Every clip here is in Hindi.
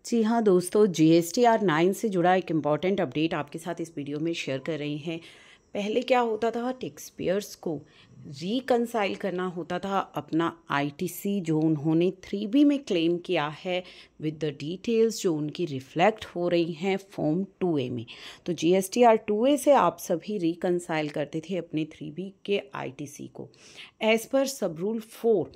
जी हाँ दोस्तों, GSTR 9 से जुड़ा एक इम्पॉर्टेंट अपडेट आपके साथ इस वीडियो में शेयर कर रहे हैं। पहले क्या होता था, टैक्स पेयर्स को रिकंसाइल करना होता था अपना ITC जो उन्होंने 3B में क्लेम किया है विद द डिटेल्स जो उनकी रिफ्लेक्ट हो रही हैं फॉर्म 2A में। तो GSTR 2A से आप सभी रिकंसाइल करते थे अपने 3B के ITC को as per sub rule 4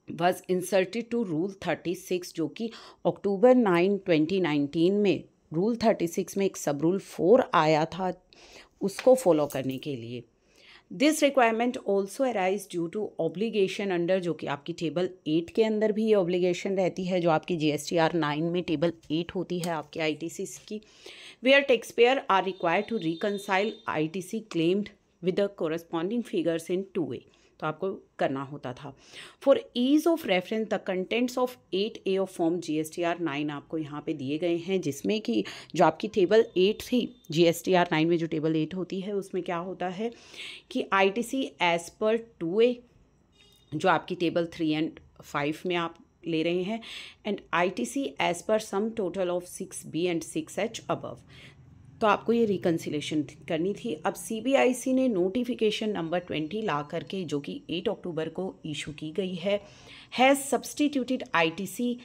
was inserted to rule 36 जो कि अक्टूबर 9, 2019 में रूल 36 में एक सब रूल 4 आया था उसको फॉलो करने के लिए। This requirement also arise due to obligation under, जो कि आपकी टेबल 8 के अंदर भी ये ऑब्लिगेशन रहती है जो आपकी GSTR 9 में टेबल 8 होती है आपके ITC की, where tax payer are required to reconcile ITC claimed with the corresponding figures in 2A। तो आपको करना होता था। For ease of reference the contents of 8A of form GSTR 9 आपको यहाँ पे दिए गए हैं, जिसमें कि जो आपकी टेबल 8 थी GSTR 9 में जो टेबल 8 होती है उसमें क्या होता है कि ITC एज पर 2A जो आपकी टेबल 3 एंड 5 में आप ले रहे हैं, and ITC as per sum total of 6B and 6H above. तो आपको ये रिकन्सिलेशन करनी थी। अब CBIC ने नोटिफिकेशन नंबर 20 ला करके, जो कि 8 अक्टूबर को इशू की गई है, हैज़ सब्सटीट्यूटेड ITC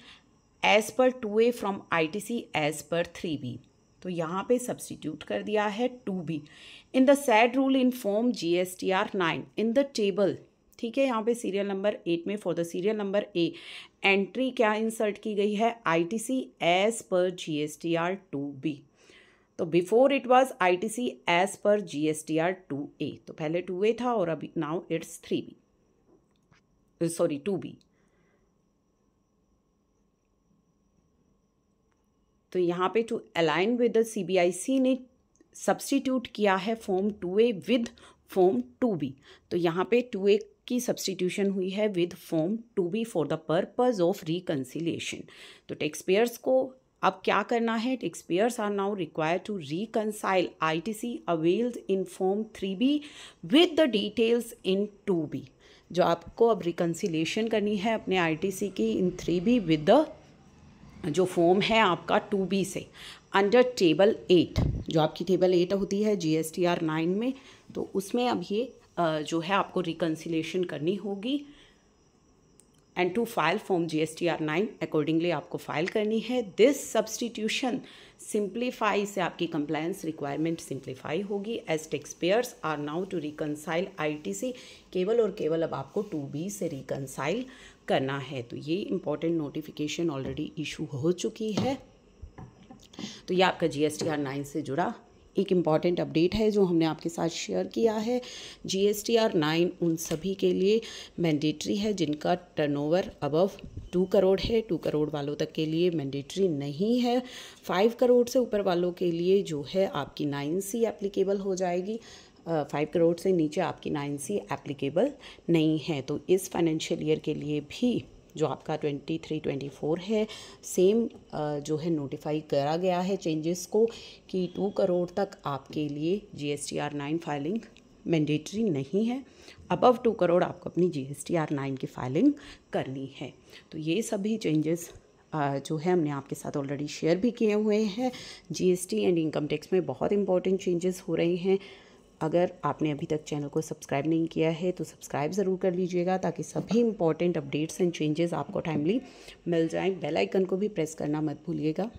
एज पर 2A फ्रॉम ITC एज पर 3B। तो यहाँ पे सब्सटीट्यूट कर दिया है 2B in the said rule in form GSTR 9 in the table. ठीक है, यहाँ पे सीरियल नंबर 8 में for the serial number A entry क्या इंसर्ट की गई है, ITC as per GSTR 2B। तो before it was ITC as per GSTR 2A। तो पहले 2A था और अभी नाउ इट्स 2B। तो यहाँ पे to align with the CBIC ने सब्सटीट्यूट किया है form 2A with form 2B। तो यहाँ पे 2A की सब्सटीट्यूशन हुई है with form 2B for the purpose of reconciliation. तो टैक्स पेयर्स को अब क्या करना है, tax payers are now required to reconcile ITC availed in form 3B with the details in 2B। जो आपको अब रिकंसिलेशन करनी है अपने ITC की इन 3B विद द जो फॉर्म है आपका 2B से अंडर टेबल 8। जो आपकी टेबल 8 होती है GSTR 9 में, तो उसमें अब ये जो है आपको रिकंसिलेशन करनी होगी and to file form GSTR 9 accordingly आपको फाइल करनी है। दिस सब्सटीट्यूशन सिंप्लीफाई से आपकी कंप्लायंस रिक्वायरमेंट सिंप्लीफाई होगी as tax payers are now to reconcile ITC केवल और केवल अब आपको 2B से रिकंसाइल करना है। तो ये इंपॉर्टेंट नोटिफिकेशन ऑलरेडी इशू हो चुकी है। तो ये आपका GSTR 9 से जुड़ा एक इम्पॉर्टेंट अपडेट है जो हमने आपके साथ शेयर किया है। GSTR 9 उन सभी के लिए मैंडेटरी है जिनका टर्नओवर अबव 2 करोड़ है। 2 करोड़ वालों तक के लिए मैंडेटरी नहीं है। 5 करोड़ से ऊपर वालों के लिए जो है आपकी 9C एप्लीकेबल हो जाएगी। 5 करोड़ से नीचे आपकी 9C एप्लीकेबल नहीं है। तो इस फाइनेंशियल ईयर के लिए भी जो आपका 23-24 है सेम जो है नोटिफाई करा गया है चेंजेस को कि 2 करोड़ तक आपके लिए GSTR 9 फाइलिंग मैंडेटरी नहीं है। अबव 2 करोड़ आपको अपनी GSTR 9 की फाइलिंग करनी है। तो ये सभी चेंजेस जो है हमने आपके साथ ऑलरेडी शेयर भी किए हुए हैं। GST एंड इनकम टैक्स में बहुत इंपॉर्टेंट चेंजेस हो रहे हैं। अगर आपने अभी तक चैनल को सब्सक्राइब नहीं किया है तो सब्सक्राइब ज़रूर कर लीजिएगा ताकि सभी इंपॉर्टेंट अपडेट्स एंड चेंजेस आपको टाइमली मिल जाएं। बेल आइकन को भी प्रेस करना मत भूलिएगा।